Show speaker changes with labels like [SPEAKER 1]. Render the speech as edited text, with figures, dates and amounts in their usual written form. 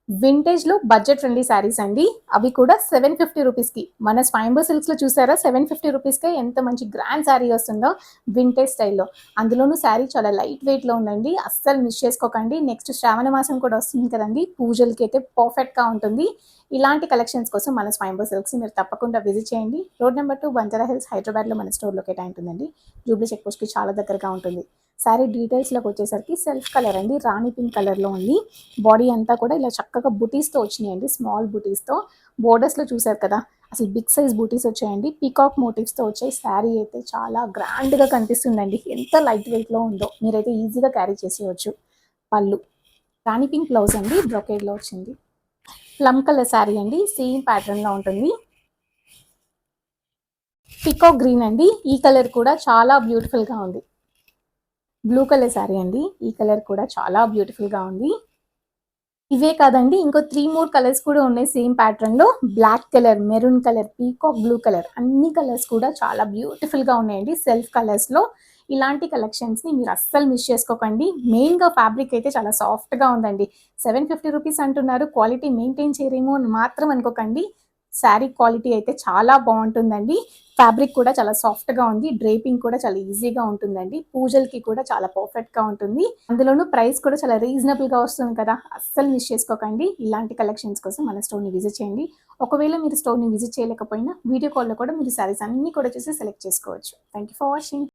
[SPEAKER 1] వింటేజ్‌లో budget friendly saris అండి. అవి కూడా 750 రూపీస్‌కి. మన స్వయంభూ సిల్క్స్‌లో చూసారా 750 రూపీస్‌కే ఎంత మంచి గ్రాండ్ శారీ వస్తుందో వింటేజ్ స్టైల్‌లో. అందులోనూ శారీ చాలా లైట్ వెయిట్‌లో ఉందండి. అస్సలు మిస్ చేసుకోకండి. నెక్స్ట్ శ్రావణ మాసం కూడా వస్తుంది కదండీ! పూజలకైతే పర్ఫెక్ట్‌గా ఉంటుంది. ఇలాంటి కలెక్షన్స్ కోసం మన స్వయంభూ సిల్క్స్‌ని మీరు తప్పకుండా విజిట్ చేయండి. రోడ్ నంబర్ 2 బంజారా హిల్స్ హైదరాబాద్‌లో మన స్టోర్ లొకేట్ అయి ఉంటుందండి. జూబ్లీ చెక్ పోస్ట్‌కి చాలా దగ్గరగా ఉంటుంది. శారీ డీటెయిల్స్‌లోకి వచ్చేసరికి సెల్ఫ్ కలర్ అండి. రాణి పింక్ కలర్‌లో ఉంది. బాడీ అంతా కూడా ఇలా చక్కగా బుటీస్‌తో వచ్చినాయండి. స్మాల్ బుటీస్‌తో. బోర్డర్స్‌లో చూసారు కదా! అసలు బిగ్ సైజ్ బూటీస్ వచ్చాయండి. పీకాక్ మోటివ్స్‌తో వచ్చాయి. శారీ అయితే చాలా గ్రాండ్‌గా కనిపిస్తుందండి. ఎంత లైట్ వెయిట్‌లో ఉందో. మీరైతే ఈజీగా క్యారీ చేసేయొచ్చు. పళ్ళు రాణి పింక్ బ్లౌజ్ అండి. బ్రొకేడ్‌లో వచ్చింది. ప్లమ్ కలర్ శారీ అండి. సేమ్ ప్యాటర్న్‌లో ఉంటుంది. పీకాక్ గ్రీన్ అండి. ఈ కలర్ కూడా చాలా బ్యూటిఫుల్‌గా ఉంది. బ్లూ కలర్ శారీ అండి. ఈ కలర్ కూడా చాలా బ్యూటిఫుల్‌గా ఉంది. ఇవే కాదండి ఇంకో 3 మోర్ కలర్స్ కూడా ఉన్నాయి సేమ్ ప్యాటర్న్‌లో. Black colour, maroon colour, peacock blue colour అన్ని కలర్స్ కూడా చాలా బ్యూటిఫుల్‌గా ఉన్నాయండి సెల్ఫ్ కలర్స్‌లో. ఇలాంటి కలెక్షన్స్‌ని మీరు అస్సలు మిస్ చేసుకోకండి. మెయిన్‌గా ఫ్యాబ్రిక్ అయితే చాలా సాఫ్ట్‌గా ఉందండి. 750 రూపీస్ అంటున్నారు. క్వాలిటీ మెయింటైన్ చేయరేమో అని మాత్రం అనుకోకండి. శారీ క్వాలిటీ అయితే చాలా బావుంటుందండి. ఫ్యాబ్రిక్ కూడా చాలా సాఫ్ట్‌గా ఉంది. డ్రేపింగ్ కూడా చాలా ఈజీగా ఉంటుందండి. పూజలకి కూడా చాలా పర్ఫెక్ట్‌గా ఉంటుంది. అందులోనూ ప్రైస్ కూడా చాలా రీజనబుల్‌గా వస్తుంది కదా! అస్సలు మిస్ చేసుకోకండి. ఇలాంటి కలెక్షన్స్ కోసం మన స్టోర్‌ని విజిట్ చేయండి. ఒకవేళ మీరు స్టోర్‌ని విజిట్ చేయలేకపోయినా వీడియో కాల్‌లో కూడా మీరు శారీస్ అన్నీ కూడా చూసి సెలెక్ట్ చేసుకోవచ్చు. Thank you for watching.